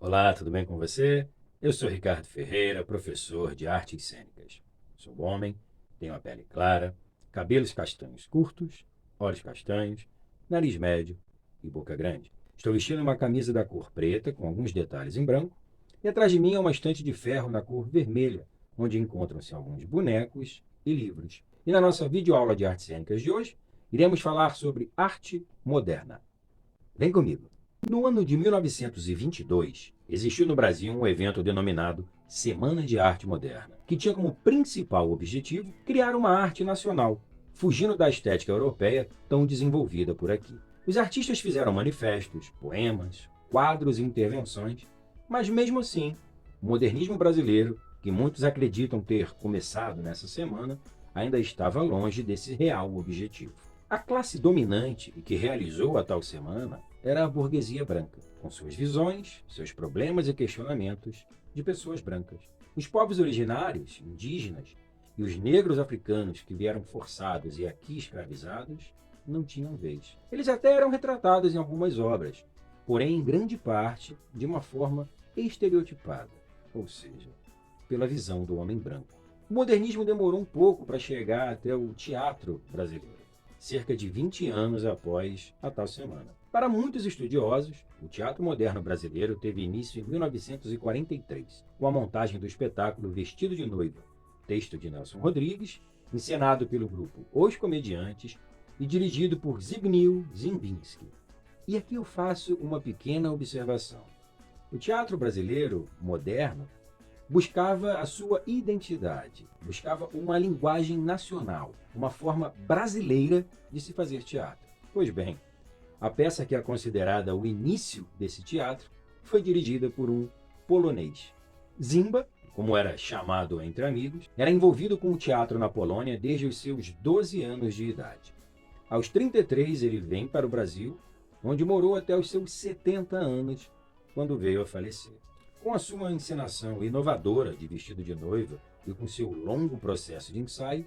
Olá, tudo bem com você? Eu sou Ricardo Ferreira, professor de artes cênicas. Sou homem, tenho a pele clara, cabelos castanhos curtos, olhos castanhos, nariz médio e boca grande. Estou vestindo uma camisa da cor preta com alguns detalhes em branco e atrás de mim é uma estante de ferro na cor vermelha, onde encontram-se alguns bonecos e livros. E na nossa videoaula de artes cênicas de hoje, iremos falar sobre arte moderna. Vem comigo! No ano de 1922, existiu no Brasil um evento denominado Semana de Arte Moderna, que tinha como principal objetivo criar uma arte nacional, fugindo da estética europeia tão desenvolvida por aqui. Os artistas fizeram manifestos, poemas, quadros e intervenções, mas mesmo assim, o modernismo brasileiro, que muitos acreditam ter começado nessa semana, ainda estava longe desse real objetivo. A classe dominante e que realizou a tal semana era a burguesia branca, com suas visões, seus problemas e questionamentos de pessoas brancas. Os povos originários, indígenas, e os negros africanos que vieram forçados e aqui escravizados não tinham vez. Eles até eram retratados em algumas obras, porém em grande parte de uma forma estereotipada, ou seja, pela visão do homem branco. O modernismo demorou um pouco para chegar até o teatro brasileiro, cerca de 20 anos após a tal semana. Para muitos estudiosos, o teatro moderno brasileiro teve início em 1943, com a montagem do espetáculo Vestido de Noiva, texto de Nelson Rodrigues, encenado pelo grupo Os Comediantes e dirigido por Zbigniew Ziembinski. E aqui eu faço uma pequena observação. O teatro brasileiro moderno buscava a sua identidade, buscava uma linguagem nacional, uma forma brasileira de se fazer teatro. Pois bem, a peça que é considerada o início desse teatro foi dirigida por um polonês. Zimba, como era chamado entre amigos, era envolvido com o teatro na Polônia desde os seus 12 anos de idade. Aos 33 ele vem para o Brasil, onde morou até os seus 70 anos, quando veio a falecer. Com a sua encenação inovadora de Vestido de Noiva e com seu longo processo de ensaio,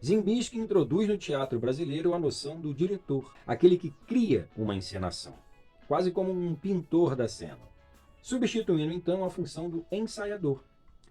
Ziembinski introduz no teatro brasileiro a noção do diretor, aquele que cria uma encenação, quase como um pintor da cena, substituindo então a função do ensaiador,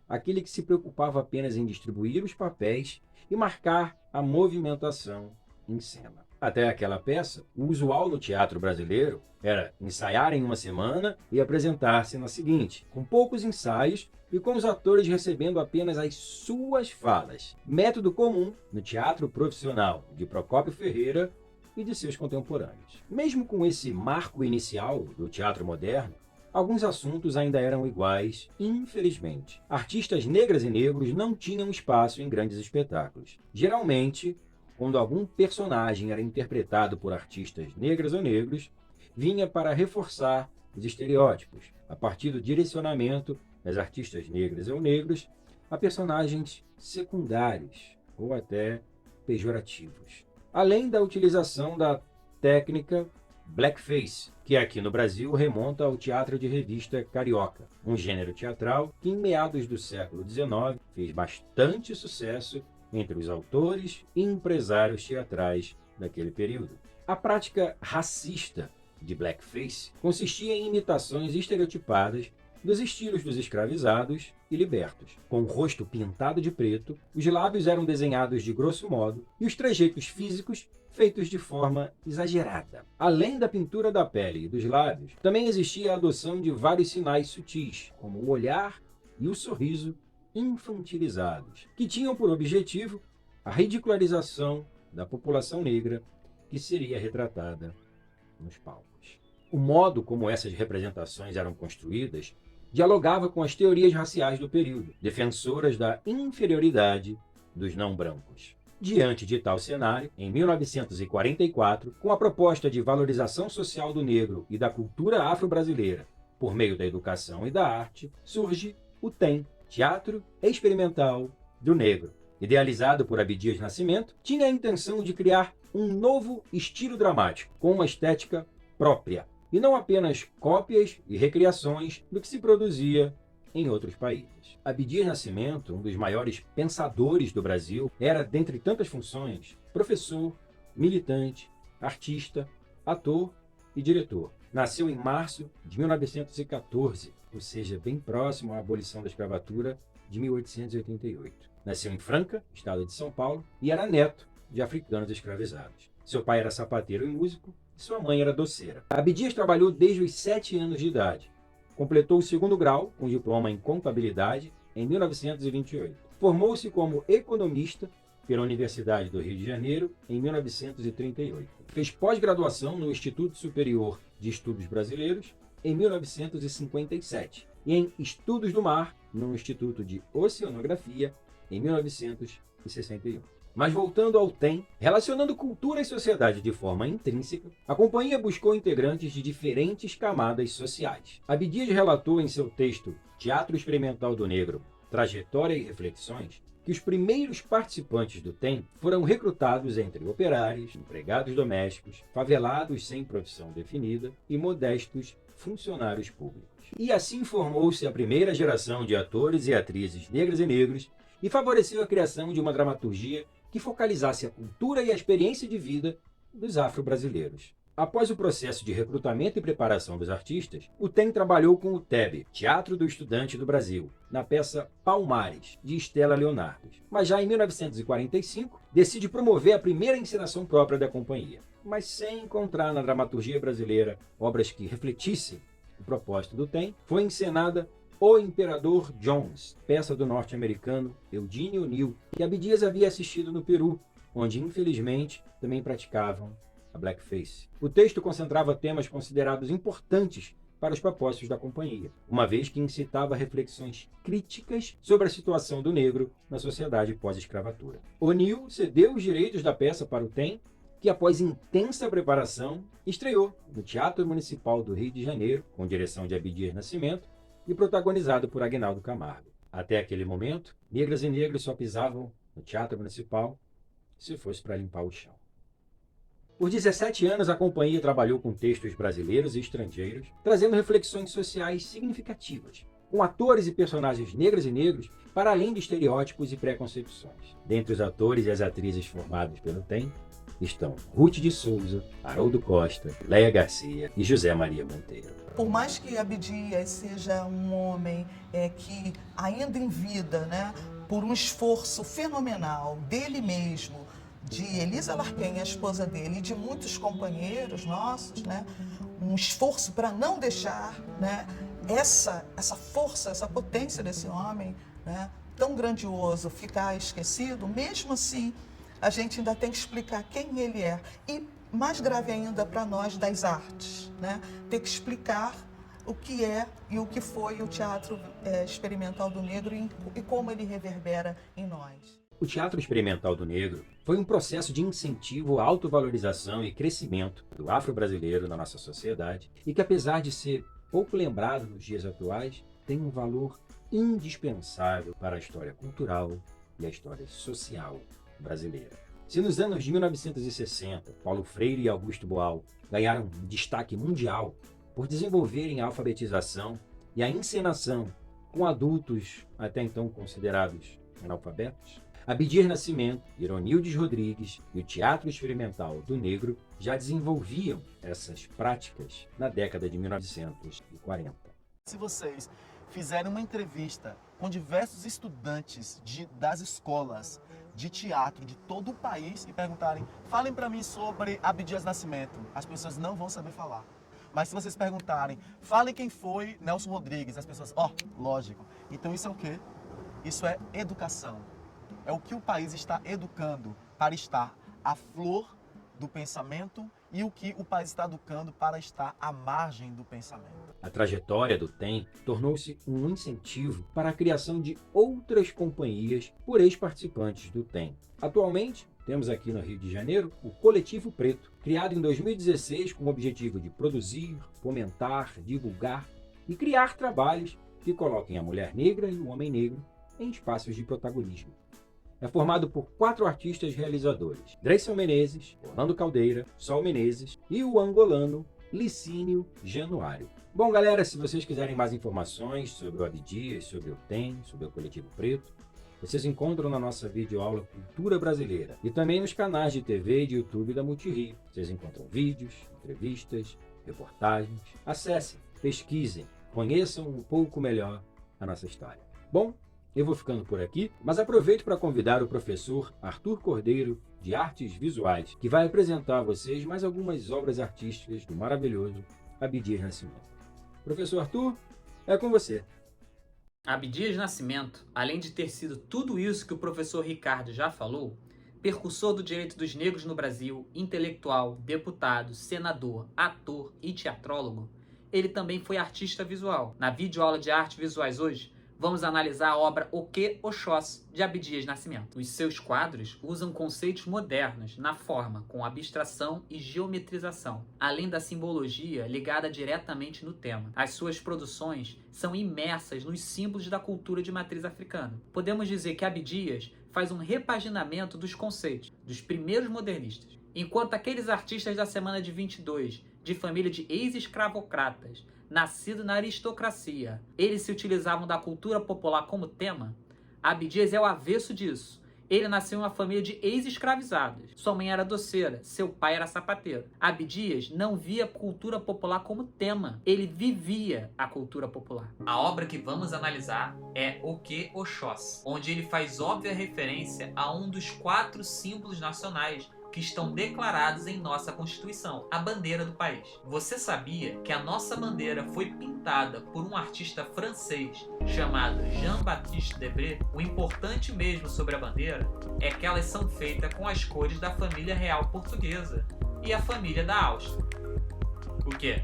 aquele que se preocupava apenas em distribuir os papéis e marcar a movimentação em cena. Até aquela peça, o usual no teatro brasileiro era ensaiar em uma semana e apresentar-se na seguinte, com poucos ensaios e com os atores recebendo apenas as suas falas. Método comum no teatro profissional de Procópio Ferreira e de seus contemporâneos. Mesmo com esse marco inicial do teatro moderno, alguns assuntos ainda eram iguais, infelizmente. Artistas negras e negros não tinham espaço em grandes espetáculos. Geralmente, quando algum personagem era interpretado por artistas negras ou negros, vinha para reforçar os estereótipos, a partir do direcionamento das artistas negras ou negros a personagens secundários ou até pejorativos. Além da utilização da técnica blackface, que aqui no Brasil remonta ao teatro de revista carioca, um gênero teatral que em meados do século XIX fez bastante sucesso entre os autores e empresários teatrais daquele período. A prática racista de blackface consistia em imitações estereotipadas dos estilos dos escravizados e libertos. Com o rosto pintado de preto, os lábios eram desenhados de grosso modo e os trejeitos físicos feitos de forma exagerada. Além da pintura da pele e dos lábios, também existia a adoção de vários sinais sutis, como o olhar e o sorriso infantilizados, que tinham por objetivo a ridicularização da população negra que seria retratada nos palcos. O modo como essas representações eram construídas dialogava com as teorias raciais do período, defensoras da inferioridade dos não-brancos. Diante de tal cenário, em 1944, com a proposta de valorização social do negro e da cultura afro-brasileira por meio da educação e da arte, surge o TEM, Teatro Experimental do Negro. Idealizado por Abdias Nascimento, tinha a intenção de criar um novo estilo dramático, com uma estética própria, e não apenas cópias e recriações do que se produzia em outros países. Abdias Nascimento, um dos maiores pensadores do Brasil, era, dentre tantas funções, professor, militante, artista, ator e diretor. Nasceu em março de 1914, ou seja, bem próximo à abolição da escravatura de 1888. Nasceu em Franca, estado de São Paulo, e era neto de africanos escravizados. Seu pai era sapateiro e músico, e sua mãe era doceira. Abdias trabalhou desde os 7 anos de idade. Completou o 2º grau, com diploma em contabilidade, em 1928. Formou-se como economista pela Universidade do Rio de Janeiro, em 1938. Fez pós-graduação no Instituto Superior de Estudos Brasileiros, em 1957, e em Estudos do Mar, no Instituto de Oceanografia, em 1961. Mas voltando ao TEM, relacionando cultura e sociedade de forma intrínseca, a companhia buscou integrantes de diferentes camadas sociais. Abdias relatou em seu texto Teatro Experimental do Negro, Trajetória e Reflexões, que os primeiros participantes do TEM foram recrutados entre operários, empregados domésticos, favelados sem profissão definida e modestos funcionários públicos. E assim formou-se a primeira geração de atores e atrizes negras e negros e favoreceu a criação de uma dramaturgia que focalizasse a cultura e a experiência de vida dos afro-brasileiros. Após o processo de recrutamento e preparação dos artistas, o TEM trabalhou com o TEB, Teatro do Estudante do Brasil, na peça Palmares, de Estela Leonardo. Mas já em 1945, decide promover a primeira encenação própria da companhia, mas sem encontrar na dramaturgia brasileira obras que refletissem o propósito do TEM, foi encenada O Imperador Jones, peça do norte-americano Eugene O'Neill, que Abdias havia assistido no Peru, onde infelizmente também praticavam a blackface. O texto concentrava temas considerados importantes para os propósitos da companhia, uma vez que incitava reflexões críticas sobre a situação do negro na sociedade pós-escravatura. O'Neill cedeu os direitos da peça para o TEM, que após intensa preparação, estreou no Teatro Municipal do Rio de Janeiro, com direção de Abdias Nascimento e protagonizado por Aguinaldo Camargo. Até aquele momento, negras e negros só pisavam no Teatro Municipal se fosse para limpar o chão. Por 17 anos, a companhia trabalhou com textos brasileiros e estrangeiros, trazendo reflexões sociais significativas, com atores e personagens negras e negros, para além de estereótipos e preconcepções. Dentre os atores e as atrizes formados pelo TEM, estão Ruth de Souza, Haroldo Costa, Léia Garcia e José Maria Monteiro. Por mais que Abdias seja um homem que, ainda em vida, né, por um esforço fenomenal dele mesmo, de Elisa Larquem, a esposa dele, e de muitos companheiros nossos, né, um esforço para não deixar, né, essa força, essa potência desse homem, né, tão grandioso ficar esquecido, mesmo assim, a gente ainda tem que explicar quem ele é. E mais grave ainda para nós das artes, né, ter que explicar o que é e o que foi o Teatro Experimental do Negro e como ele reverbera em nós. O Teatro Experimental do Negro foi um processo de incentivo à autovalorização e crescimento do afro-brasileiro na nossa sociedade e que, apesar de ser pouco lembrado nos dias atuais, tem um valor indispensável para a história cultural e a história social brasileira. Se nos anos de 1960, Paulo Freire e Augusto Boal ganharam destaque mundial por desenvolverem a alfabetização e a encenação com adultos até então considerados analfabetos, Abdias Nascimento, Ironildes Rodrigues e o Teatro Experimental do Negro já desenvolviam essas práticas na década de 1940. Se vocês fizerem uma entrevista com diversos estudantes das escolas de teatro de todo o país e perguntarem, falem para mim sobre Abdias Nascimento, as pessoas não vão saber falar. Mas se vocês perguntarem, falem quem foi Nelson Rodrigues, as pessoas, lógico. Então isso é o quê? Isso é educação. É o que o país está educando para estar à flor do pensamento e o que o país está educando para estar à margem do pensamento. A trajetória do TEM tornou-se um incentivo para a criação de outras companhias por ex-participantes do TEM. Atualmente, temos aqui no Rio de Janeiro o Coletivo Preto, criado em 2016 com o objetivo de produzir, fomentar, divulgar e criar trabalhos que coloquem a mulher negra e o homem negro em espaços de protagonismo. É formado por 4 artistas realizadores: Dreyson Menezes, Orlando Caldeira, Sol Menezes e o angolano Licínio Januário. Bom, galera, se vocês quiserem mais informações sobre o Abdias, sobre o TEM, sobre o Coletivo Preto, vocês encontram na nossa videoaula Cultura Brasileira e também nos canais de TV e de YouTube da Multirio. Vocês encontram vídeos, entrevistas, reportagens. Acessem, pesquisem, conheçam um pouco melhor a nossa história. Bom, eu vou ficando por aqui, mas aproveito para convidar o professor Arthur Cordeiro, de Artes Visuais, que vai apresentar a vocês mais algumas obras artísticas do maravilhoso Abdias Nascimento. Professor Arthur, é com você. Abdias Nascimento, além de ter sido tudo isso que o professor Ricardo já falou, percursor do direito dos negros no Brasil, intelectual, deputado, senador, ator e teatrólogo, ele também foi artista visual. Na videoaula de artes visuais hoje, vamos analisar a obra O Que Oxóssi, de Abdias Nascimento. Os seus quadros usam conceitos modernos na forma, com abstração e geometrização, além da simbologia ligada diretamente no tema. As suas produções são imersas nos símbolos da cultura de matriz africana. Podemos dizer que Abdias faz um repaginamento dos conceitos dos primeiros modernistas, enquanto aqueles artistas da semana de 22, de família de ex-escravocratas, nascido na aristocracia, eles se utilizavam da cultura popular como tema. Abdias é o avesso disso. Ele nasceu em uma família de ex-escravizados. Sua mãe era doceira, seu pai era sapateiro. Abdias não via a cultura popular como tema. Ele vivia a cultura popular. A obra que vamos analisar é O Que Oxóssi, onde ele faz óbvia referência a um dos 4 símbolos nacionais que estão declarados em nossa Constituição, a bandeira do país. Você sabia que a nossa bandeira foi pintada por um artista francês chamado Jean-Baptiste Debré? O importante mesmo sobre a bandeira é que elas são feitas com as cores da família real portuguesa e a família da Áustria. O quê?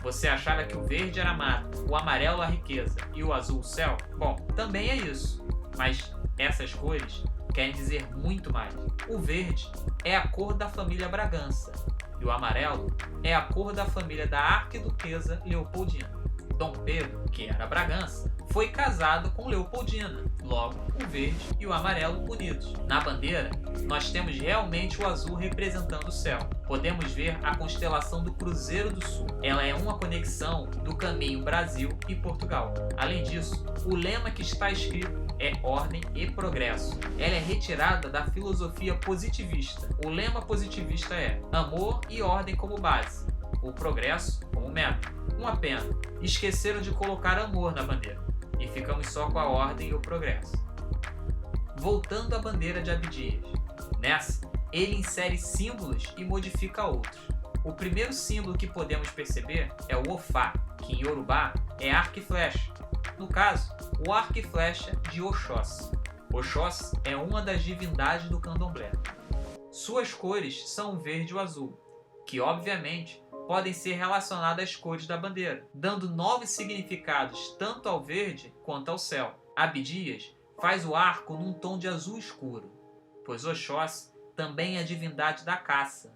Você achava que o verde era mato, o amarelo a riqueza e o azul o céu? Bom, também é isso, mas essas cores querem dizer muito mais. O verde é a cor da família Bragança e o amarelo é a cor da família da arquiduquesa Leopoldina. Dom Pedro, que era Bragança, foi casado com Leopoldina, logo o verde e o amarelo unidos. Na bandeira, nós temos realmente o azul representando o céu. Podemos ver a constelação do Cruzeiro do Sul. Ela é uma conexão do caminho Brasil e Portugal. Além disso, o lema que está escrito é ordem e progresso. Ela é retirada da filosofia positivista. O lema positivista é amor e ordem como base, o progresso como meta. Uma pena, esqueceram de colocar amor na bandeira e ficamos só com a ordem e o progresso. Voltando à bandeira de Abdias, nessa ele insere símbolos e modifica outros. O primeiro símbolo que podemos perceber é o Ofá, que em Yorubá é arco e flecha. No caso, o arco e flecha de Oxóssi. Oxóssi é uma das divindades do candomblé. Suas cores são o verde e o azul, que obviamente podem ser relacionadas às cores da bandeira, dando novos significados tanto ao verde quanto ao céu. Abdias faz o arco num tom de azul escuro, pois Oxóssi também é a divindade da caça,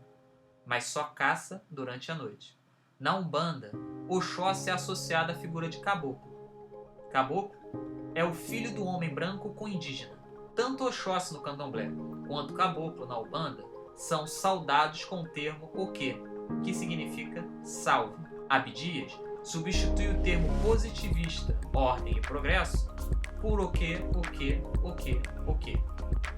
mas só caça durante a noite. Na Umbanda, Oxóssi é associado à figura de caboclo. Caboclo é o filho do homem branco com indígena. Tanto Oxóssi no candomblé quanto caboclo na Umbanda são saudados com o termo Oquê, que significa salve. Abdias substitui o termo positivista, ordem e progresso, por Oquê, Oquê, Oquê, Oquê.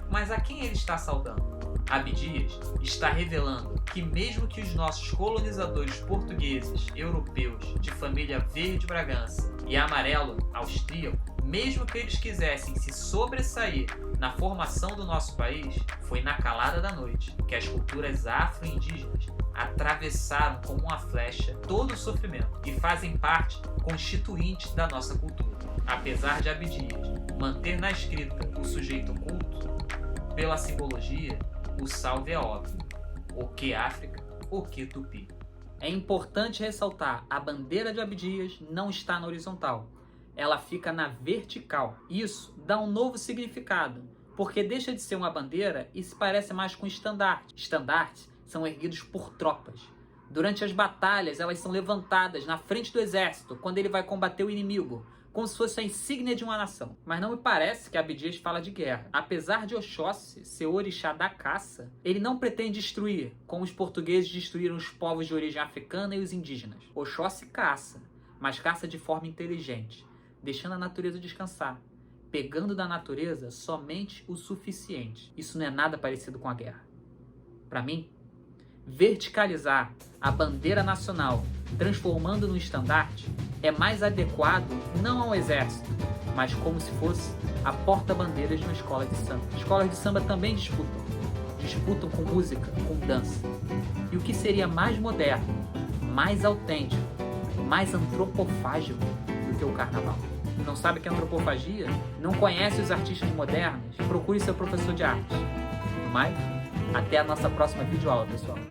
Mas a quem ele está saudando? Abdias está revelando que mesmo que os nossos colonizadores portugueses, europeus, de família verde Bragança e amarelo austríaco, mesmo que eles quisessem se sobressair na formação do nosso país, foi na calada da noite que as culturas afro-indígenas atravessaram como uma flecha todo o sofrimento e fazem parte constituinte da nossa cultura. Apesar de Abdias manter na escrita o sujeito oculto, pela simbologia, o salve é óbvio. O que África, o que Tupi. É importante ressaltar, a bandeira de Abdias não está na horizontal. Ela fica na vertical. Isso dá um novo significado, porque deixa de ser uma bandeira e se parece mais com estandarte. Estandartes são erguidos por tropas. Durante as batalhas, elas são levantadas na frente do exército, quando ele vai combater o inimigo, como se fosse a insígnia de uma nação. Mas não me parece que Abdias fala de guerra. Apesar de Oxóssi ser o orixá da caça, ele não pretende destruir, como os portugueses destruíram os povos de origem africana e os indígenas. Oxóssi caça, mas caça de forma inteligente, deixando a natureza descansar, pegando da natureza somente o suficiente. Isso não é nada parecido com a guerra. Para mim, verticalizar a bandeira nacional, transformando no estandarte, é mais adequado não ao exército, mas como se fosse a porta-bandeiras de uma escola de samba. Escolas de samba também disputam com música, com dança. E o que seria mais moderno, mais autêntico, mais antropofágico do que o carnaval? Não sabe o que é antropofagia? Não conhece os artistas modernos? Procure seu professor de arte. No mais, até a nossa próxima videoaula, pessoal.